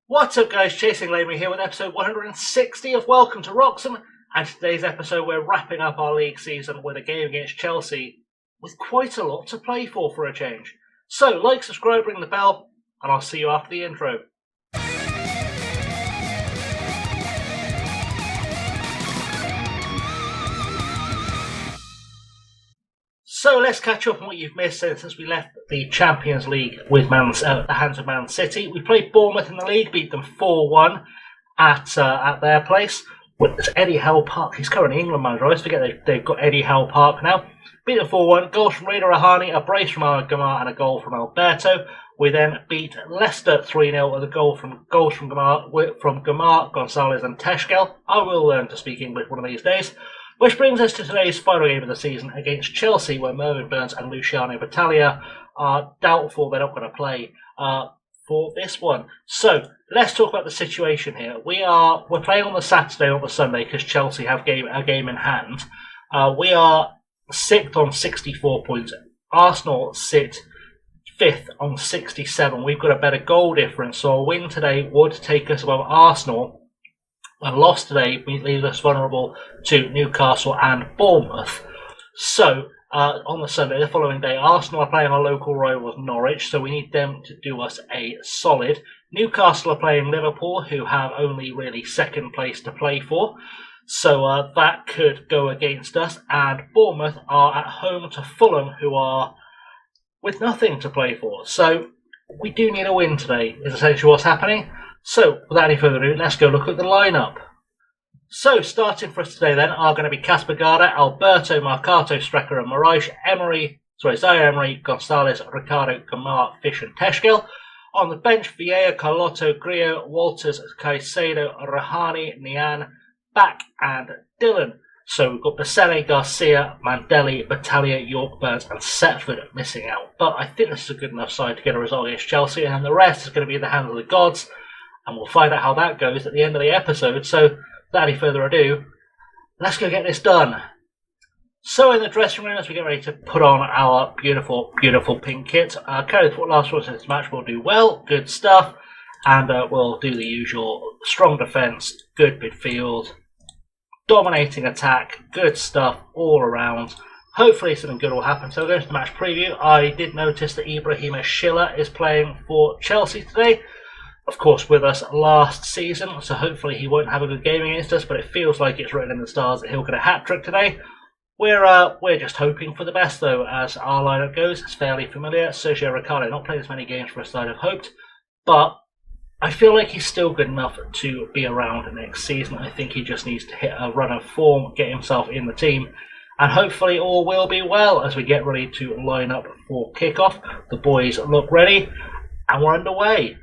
What's up, guys? Chasing Lamey here with episode 160 of Welcome to Wroxham, and today's episode we're wrapping up our league season with a game against Chelsea with quite a lot to play for a change. So, like, subscribe, ring the bell, and I'll see you after the intro. So let's catch up on what you've missed since we left the Champions League with the hands of Man City. We played Bournemouth in the league, beat them 4-1 at their place. With Eddie Howe Park, he's currently England manager. I always forget they've got Eddie Howe Park now. Beat them 4-1. Goals from Reda Rahani, a brace from Gamar, and a goal from Alberto. We then beat Leicester 3-0 with a goals from Gamar, Gonzalez, and Teshkel. I will learn to speak English one of these days. Which brings us to today's final game of the season against Chelsea, where Mervyn Burns and Luciano Battaglia are doubtful they're not going to play for this one. So let's talk about the situation here. We're playing on the Saturday or the Sunday because Chelsea have a game in hand. We are 6th on 64 points. Arsenal sit 5th on 67. We've got a better goal difference, so a win today would take us above Arsenal. And loss today leaves us vulnerable to Newcastle and Bournemouth. So, on the Sunday, the following day, Arsenal are playing our local rivals Norwich, so we need them to do us a solid. Newcastle are playing Liverpool, who have only really second place to play for, so that could go against us. And Bournemouth are at home to Fulham, who are with nothing to play for. So, we do need a win today, is essentially what's happening. So, without any further ado, let's go look at the lineup. So, starting for us today then are going to be Casper Garda, Alberto, Marcato, Strecker and Moraes, Zaire Emery, Gonzalez, Ricardo, Gamar, Fish and Teshkel. On the bench, Vieira, Carlotto, Grillo, Walters, Caicedo, Rahani, Nian, Back and Dillon. So we've got Bassele, Garcia, Mandelli, Battaglia, York, Burns and Setford missing out. But I think this is a good enough side to get a result against Chelsea, and the rest is going to be in the hands of the gods. And we'll find out how that goes at the end of the episode. So, without any further ado, let's go get this done. So, in the dressing room, as we get ready to put on our beautiful, beautiful pink kit, carry the last one of this match. We'll do well, good stuff, and we'll do the usual strong defence, good midfield, dominating attack, good stuff all around. Hopefully, something good will happen. So, going to the match preview, I did notice that Ibrahima Schiller is playing for Chelsea today. Of course, with us last season, so hopefully he won't have a good game against us, but it feels like it's written in the stars that he'll get a hat-trick today. We're just hoping for the best, though, as our lineup goes. It's fairly familiar. Sergio Ricardo not played as many games for us as I'd have hoped, but I feel like he's still good enough to be around next season. I think he just needs to hit a run of form, get himself in the team, and hopefully all will be well as we get ready to line up for kickoff. The boys look ready, and we're underway.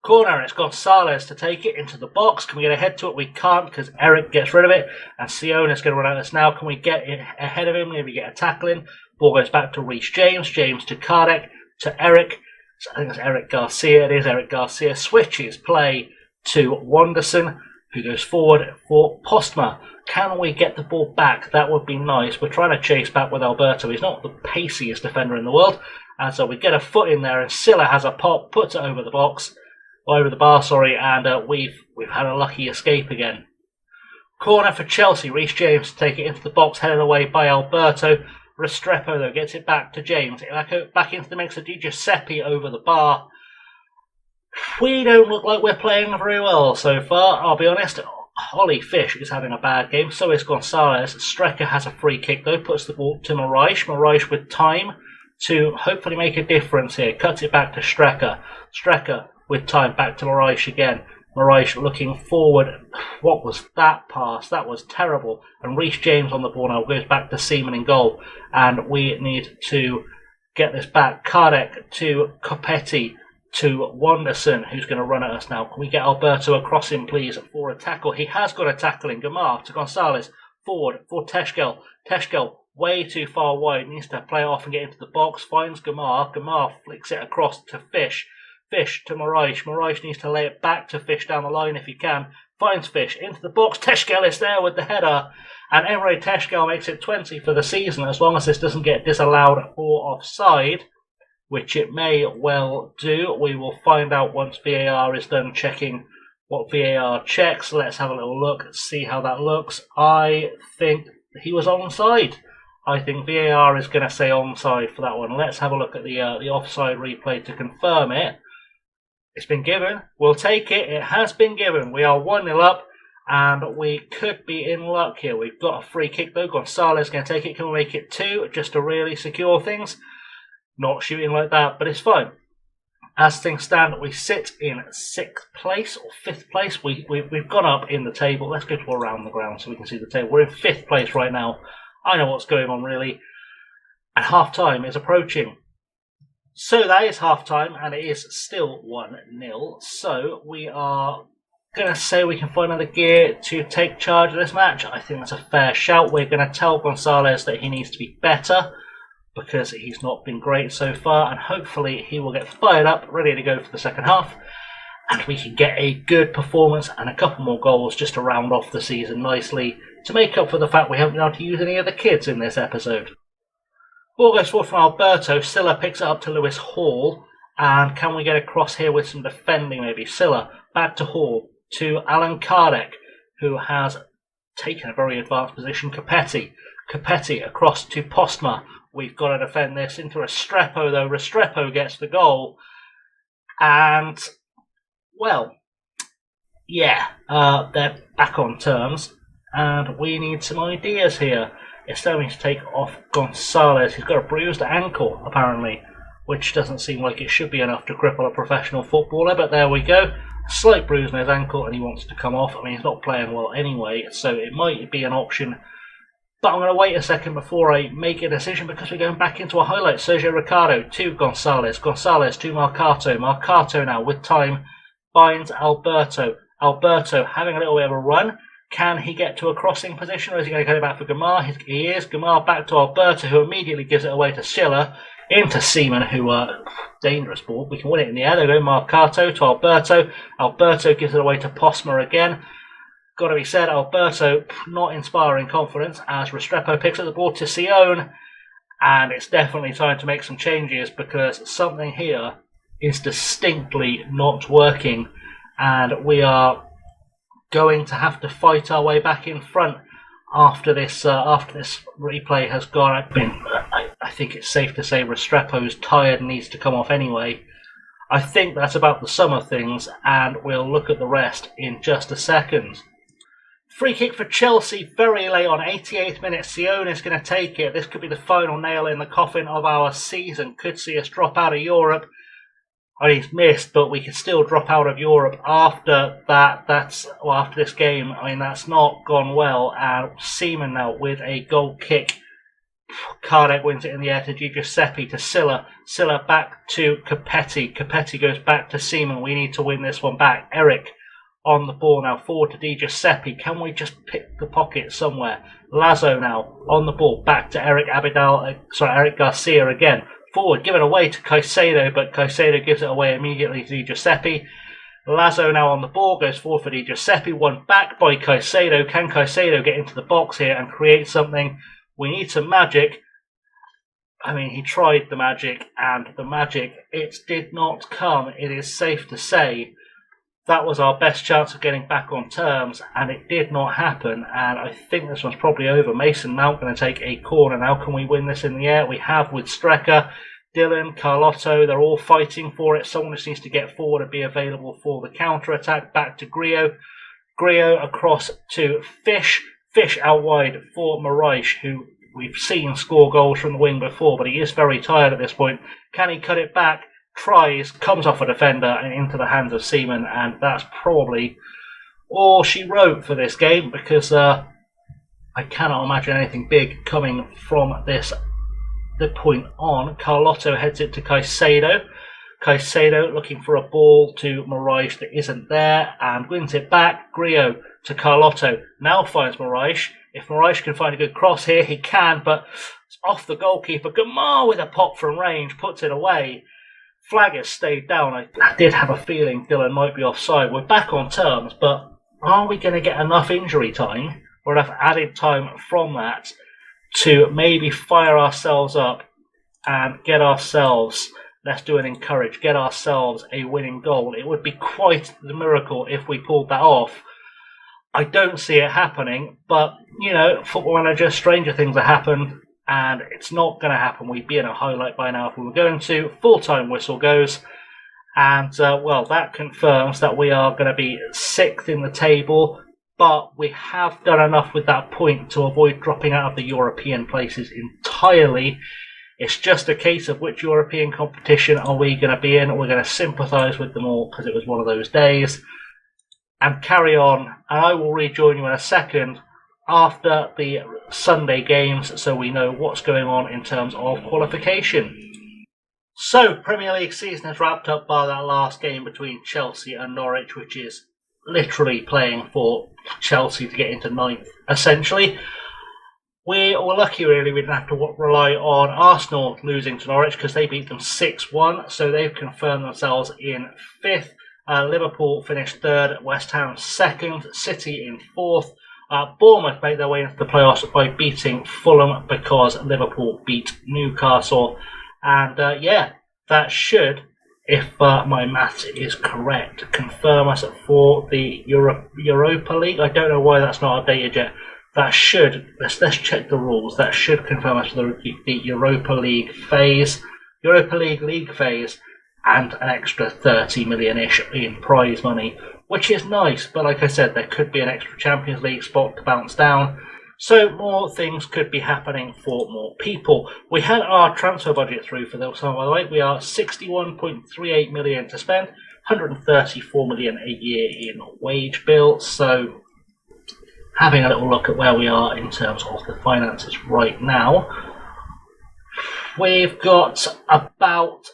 Corner, and it's Gonzalez to take it into the box. Can we get ahead to it? We can't because Eric gets rid of it, and Siona's going to run at us now. Can we get ahead of him? Maybe get a tackle in. Ball goes back to Reece James. James to Kardec, to Eric. So I think it's Eric Garcia. It is Eric Garcia. Switches play to Wanderson, who goes forward for Postma. Can we get the ball back? That would be nice. We're trying to chase back with Alberto. He's not the paciest defender in the world, and so we get a foot in there, and Silla has a pop, puts it over the box. Over the bar, and we've had a lucky escape again. Corner for Chelsea. Reece James to take it into the box, headed away by Alberto. Restrepo, though, gets it back to James. Back into the mix of Di Giuseppe over the bar. We don't look like we're playing very well so far, I'll be honest. Ollie Fish is having a bad game, so is Gonzalez. Strecker has a free kick, though, puts the ball to Moraes. Moraes with time to hopefully make a difference here. Cuts it back to Strecker. Strecker with time back to Moraes again. Moraes looking forward. What was that pass? That was terrible. And Reece James on the ball now goes back to Seaman in goal. And we need to get this back. Kardec to Copetti to Wanderson, who's going to run at us now. Can we get Alberto across him, please, for a tackle? He has got a tackle in. Gamar to Gonzalez. Forward for Teshkel. Teshkel way too far wide. Needs to play off and get into the box. Finds Gamar. Gamar flicks it across to Fish. Fish to Moraes. Moraes needs to lay it back to Fish down the line if he can. Finds Fish into the box. Teshkel is there with the header. And Emre Teshkel makes it 20 for the season as long as this doesn't get disallowed for offside. which it may well do. We will find out once VAR is done checking what VAR checks. Let's have a little look and see how that looks. I think he was onside. I think VAR is going to say onside for that one. Let's have a look at the offside replay to confirm it. It's been given. We'll take it. It has been given. We are 1-0 up, and we could be in luck here. We've got a free kick, though. Gonzalez going to take it. Can we make it 2 just to really secure things? Not shooting like that, but it's fine. As things stand, we sit in 6th place or 5th place. We've gone up in the table. Let's go to around the ground so we can see the table. We're in 5th place right now. I know what's going on, really. And half-time is approaching. So that is half-time, and it is still 1-0. So we are going to say we can find another gear to take charge of this match. I think that's a fair shout. We're going to tell Gonzalez that he needs to be better, because he's not been great so far, and hopefully he will get fired up, ready to go for the second half, and we can get a good performance and a couple more goals just to round off the season nicely, to make up for the fact we haven't been able to use any of the kids in this episode. Ball goes forward from Alberto. Silla picks it up to Lewis Hall, and can we get across here with some defending maybe? Silla back to Hall, to Alan Kardec, who has taken a very advanced position. Capetti across to Postma. We've got to defend this into Restrepo, though. Restrepo gets the goal. And, well, yeah, they're back on terms. And we need some ideas here. It's starting to take off Gonzalez. He's got a bruised ankle, apparently, which doesn't seem like it should be enough to cripple a professional footballer. But there we go. Slight bruise on his ankle, and he wants to come off. I mean, he's not playing well anyway, so it might be an option. But I'm going to wait a second before I make a decision, because we're going back into a highlight. Sergio Ricardo to Gonzalez. Gonzalez to Marcato. Marcato now with time finds Alberto. Alberto having a little bit of a run. Can he get to a crossing position, or is he going to get it back for Gamar? He is. Gamar back to Alberto, who immediately gives it away to Schiller. Into Seaman, who dangerous ball. We can win it in the air. There we go. Marcato to Alberto. Alberto gives it away to Postma again. Got to be said, Alberto not inspiring confidence as Restrepo picks up the ball to Sion, and it's definitely time to make some changes, because something here is distinctly not working, and we are going to have to fight our way back in front after this replay has gone. I think it's safe to say Restrepo's tired and needs to come off anyway. I think that's about the sum of things, and we'll look at the rest in just a second. Free kick for Chelsea very late on, 88th minute. Sion is going to take it. This could be the final nail in the coffin of our season. Could see us drop out of Europe. I mean, he's missed, but we could still drop out of Europe after that. After this game. I mean, that's not gone well. And Seaman now with a goal kick. Kardec wins it in the air to Di Giuseppe, to Silla. Silla back to Capetti. Capetti goes back to Seaman. We need to win this one back. Eric on the ball now, forward to Di Giuseppe. Can we just pick the pocket somewhere? Lazo now on the ball, back to Eric Garcia again. Forward, given away to Caicedo, but Caicedo gives it away immediately to Di Giuseppe. Lazo now on the ball, goes forward for Di Giuseppe, won back by Caicedo. Can Caicedo get into the box here and create something? We need some magic. I mean, he tried the magic, and the magic, it did not come. It is safe to say that was our best chance of getting back on terms, and it did not happen, and I think this one's probably over. Mason Mount going to take a corner now. Can we win this in the air? We have with Strecker, Dylan, Carlotto. They're all fighting for it. Someone just needs to get forward and be available for the counter-attack. Back to Griot. Griot across to Fish. Fish out wide for Moraes, who we've seen score goals from the wing before, but he is very tired at this point. Can he cut it back? Tries, comes off a defender and into the hands of Seaman, and that's probably all she wrote for this game, because I cannot imagine anything big coming from this point on. Carlotto heads it to Caicedo. Caicedo looking for a ball to Moraes that isn't there, and wins it back. Griot to Carlotto, now finds Moraes. If Moraes can find a good cross here, he can, but it's off the goalkeeper. Gamar with a pop from range puts it away. Flag has stayed down. I did have a feeling Dylan might be offside. We're back on terms, but are we going to get enough injury time or enough added time from that to maybe fire ourselves up and get ourselves let's do an encourage, get ourselves a winning goal. It would be quite the miracle if we pulled that off. I don't see it happening, but, you know, Football Manager, stranger things have happened, and it's not going to happen. We'd be in a highlight by now if we were going to. Full-time whistle goes, and, well, that confirms that we are going to be 6th in the table, but we have done enough with that point to avoid dropping out of the European places entirely. It's just a case of which European competition are we going to be in. We're going to sympathise with them all because it was one of those days and carry on. And I will rejoin you in a second after the Sunday games so we know what's going on in terms of qualification. So, Premier League season is wrapped up by that last game between Chelsea and Norwich, which is literally playing for Chelsea to get into 9th, essentially. We were lucky, really. We didn't have to rely on Arsenal losing to Norwich because they beat them 6-1, so they've confirmed themselves in 5th. Liverpool finished 3rd, West Ham 2nd, City in 4th. Bournemouth made their way into the playoffs by beating Fulham because Liverpool beat Newcastle. And yeah, that should, if my maths is correct, confirm us for the Europa League. I don't know why that's not updated yet. That should, let's check the rules, that should confirm us for the Europa League phase, league phase, and an extra 30 million-ish in prize money, which is nice, but like I said, there could be an extra Champions League spot to bounce down, so more things could be happening for more people. We had our transfer budget through for the summer, by the way. We are 61.38 million to spend, 134 million a year in wage bill, so having a little look at where we are in terms of the finances right now, we've got about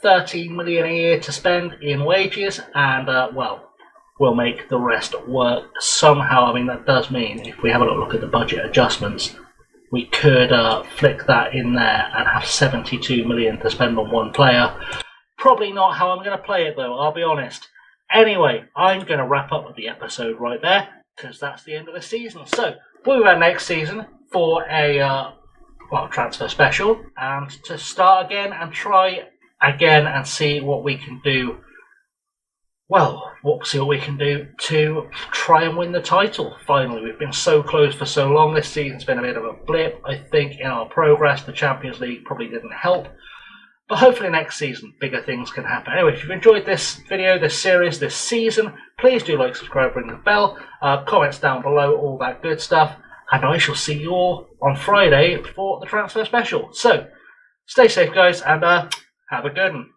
13 million a year to spend in wages, and well, we'll make the rest work somehow. I mean, that does mean if we have a little look at the budget adjustments, we could flick that in there and have 72 million to spend on one player. Probably not how I'm going to play it, though, I'll be honest. Anyway, I'm going to wrap up with the episode right there, because that's the end of the season. So, we'll be back next season for a transfer special, and to start again and try again and see what we can do. Well, we'll see what we can do to try and win the title. Finally, we've been so close for so long. This season's been a bit of a blip, I think, in our progress. The Champions League probably didn't help. But hopefully next season, bigger things can happen. Anyway, if you've enjoyed this video, this series, this season, please do like, subscribe, ring the bell, comments down below, all that good stuff. And I shall see you all on Friday for the transfer special. So, stay safe, guys, and have a good one.